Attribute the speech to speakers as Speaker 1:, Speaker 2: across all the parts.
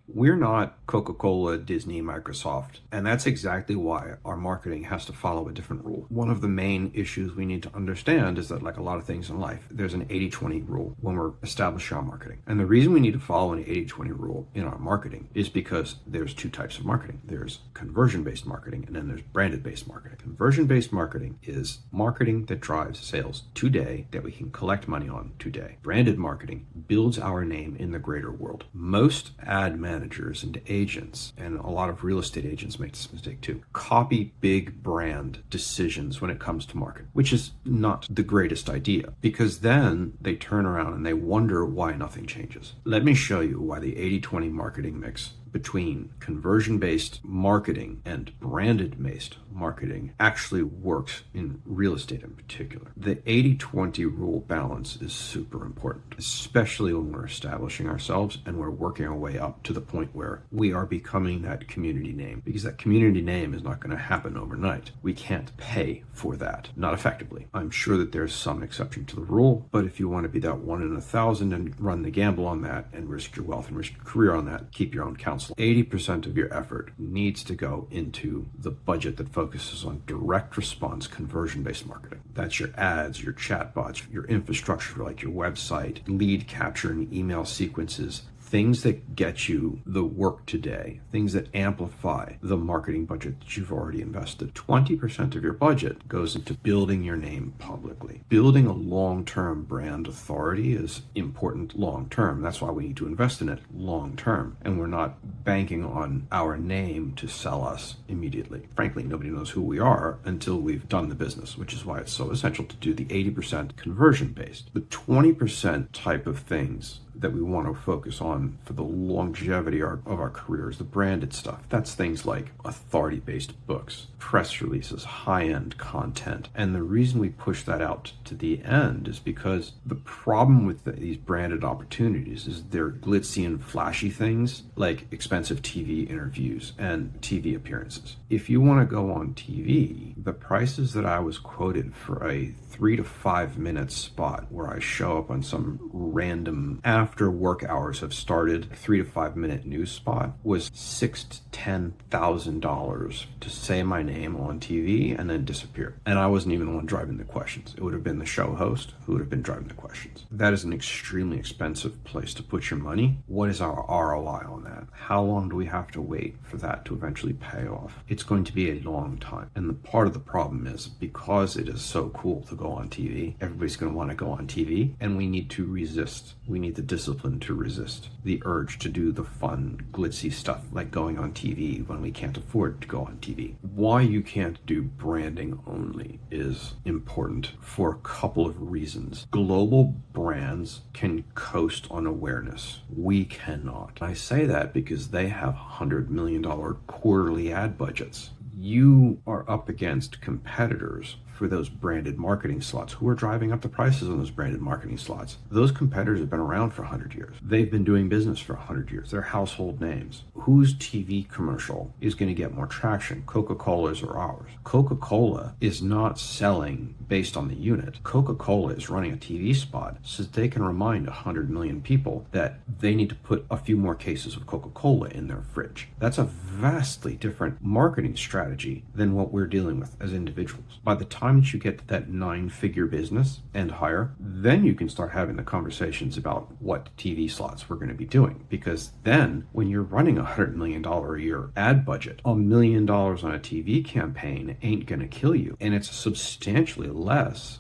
Speaker 1: We're not Coca-Cola, Disney, Microsoft, and that's exactly why our marketing has to follow a different rule. One of the main issues we need to understand is that, like a lot of things in life, there's an 80-20 rule when we're establishing our marketing. And the reason we need to follow an 80-20 rule in our marketing is because there's two types of marketing. There's conversion-based marketing, and then there's branded-based marketing. Conversion-based marketing is marketing that drives sales today that we can collect money on today. Branded marketing builds our name in the greater world. Most ad managers and agents, and a lot of real estate agents make this mistake too, copy big brand decisions when it comes to market, which is not the greatest idea, because then they turn around and they wonder why nothing changes. Let me show you why the 80-20 marketing mix between conversion-based marketing and branded-based marketing actually works in real estate in particular. The 80-20 rule balance is super important, especially when we're establishing ourselves and we're working our way up to the point where we are becoming that community name, because that community name is not going to happen overnight. We can't pay for that, not effectively. I'm sure that there's some exception to the rule, but if you want to be that 1 in 1,000 and run the gamble on that and risk your wealth and risk your career on that, keep your own counsel. 80% of your effort needs to go into the budget that focuses on direct response conversion-based marketing. That's your ads, your chatbots, your infrastructure like your website, lead capture and email sequences, things that get you the work today, things that amplify the marketing budget that you've already invested. 20% of your budget goes into building your name publicly. Building a long-term brand authority is important long-term. That's why we need to invest in it long-term. And we're not banking on our name to sell us immediately. Frankly, nobody knows who we are until we've done the business, which is why it's so essential to do the 80% conversion-based. The 20% type of things that we want to focus on for the longevity of our careers, the branded stuff. That's things like authority-based books, press releases, high-end content. And the reason we push that out to the end is because the problem with these branded opportunities is they're glitzy and flashy things like expensive TV interviews and TV appearances. If you want to go on TV, the prices that I was quoted for a 3 to 5 minute spot where I show up on some random after work hours have started 3 to 5 minute news spot was $6,000 to $10,000 to say my name on TV and then disappear. And I wasn't even the one driving the questions. It would have been the show host who would have been driving the questions. That is an extremely expensive place to put your money. What is our ROI on that? How long do we have to wait for that to eventually pay off? It's going to be a long time. And the part of the problem is because it is so cool to go on TV, everybody's going to want to go on TV, and we need to resist. We need the discipline to resist the urge to do the fun, glitzy stuff like going on TV when we can't afford to go on TV. Why you can't do branding only is important for a couple of reasons. Global brands can coast on awareness. We cannot. I say that because they have $100 million quarterly ad budgets. You are up against competitors for those branded marketing slots who are driving up the prices on those branded marketing slots. Those competitors have been around for 100 years. They've been doing business for 100 years. They're household names. Whose TV commercial is going to get more traction, Coca-Cola's or ours? Coca-Cola is not selling based on the unit. Coca-Cola is running a TV spot so that they can remind 100 million people that they need to put a few more cases of Coca-Cola in their fridge. That's a vastly different marketing strategy than what we're dealing with as individuals. By the time that you get to that 9-figure business and higher, then you can start having the conversations about what TV slots we're going to be doing. Because then when you're running $100 million a year ad budget, $1 million on a TV campaign ain't going to kill you. And it's substantially less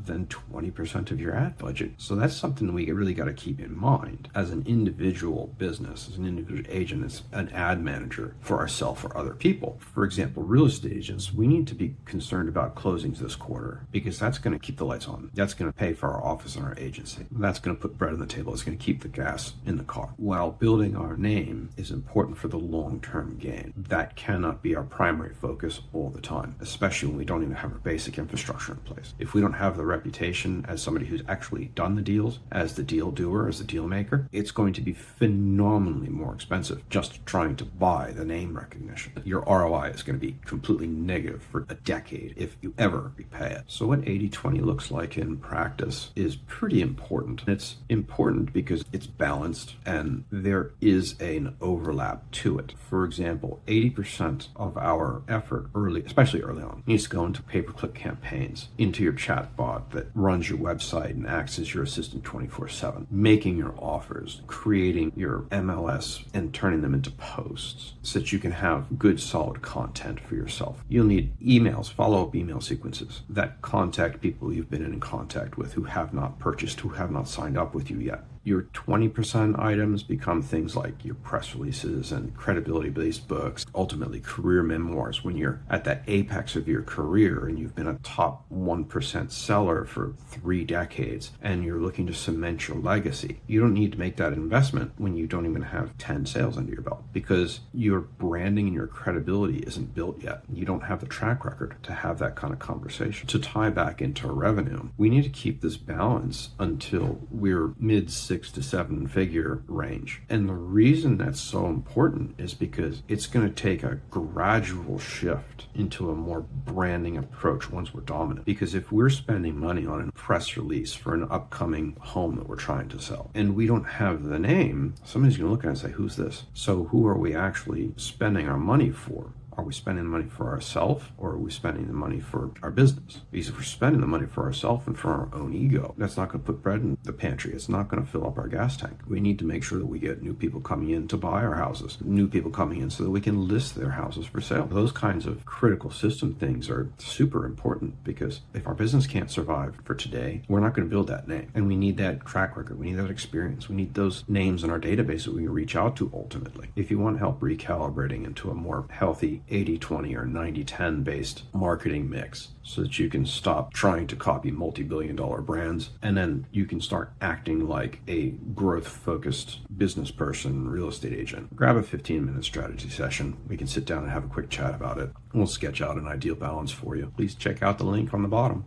Speaker 1: than 20% of your ad budget. So that's something we really got to keep in mind as an individual business, as an individual agent, as an ad manager for ourselves or other people. For example, real estate agents, we need to be concerned about closings this quarter because that's going to keep the lights on. That's going to pay for our office and our agency. That's going to put bread on the table. It's going to keep the gas in the car. While building our name is important for the long-term gain, that cannot be our primary focus all the time, especially when we don't even have our basic infrastructure in place. If we don't have the reputation as somebody who's actually done the deals, as the deal doer, as the deal maker, it's going to be phenomenally more expensive just trying to buy the name recognition. Your ROI is going to be completely negative for a decade if you ever repay it. So what 80-20 looks like in practice is pretty important. It's important because it's balanced and there is an overlap to it. For example, 80% of our effort especially early on, needs to go into pay-per-click campaigns, into your chat bot that runs your website and acts as your assistant 24/7, making your offers, creating your MLS and turning them into posts so that you can have good, solid content for yourself. You'll need emails, follow-up email sequences that contact people you've been in contact with who have not purchased, who have not signed up with you yet. Your 20% items become things like your press releases and credibility-based books, ultimately career memoirs. When you're at that apex of your career and you've been a top 1% seller for 3 decades and you're looking to cement your legacy, you don't need to make that investment when you don't even have 10 sales under your belt because your branding and your credibility isn't built yet. You don't have the track record to have that kind of conversation. To tie back into revenue, we need to keep this balance until we're mid-6 to 7 figure range. And the reason that's so important is because it's going to take a gradual shift into a more branding approach once we're dominant. Because if we're spending money on a press release for an upcoming home that we're trying to sell and we don't have the name, somebody's going to look at it and say, who's this? So who are we actually spending our money for? Are we spending the money for ourselves or are we spending the money for our business? Because if we're spending the money for ourselves and for our own ego, that's not going to put bread in the pantry. It's not going to fill up our gas tank. We need to make sure that we get new people coming in to buy our houses, new people coming in so that we can list their houses for sale. Those kinds of critical system things are super important because if our business can't survive for today, we're not going to build that name. And we need that track record. We need that experience. We need those names in our database that we can reach out to ultimately. If you want help recalibrating into a more healthy 80-20 or 90-10 based marketing mix so that you can stop trying to copy multi-billion-dollar brands and then you can start acting like a growth-focused business person, real estate agent. Grab a 15-minute strategy session. We can sit down and have a quick chat about it. We'll sketch out an ideal balance for you. Please check out the link on the bottom.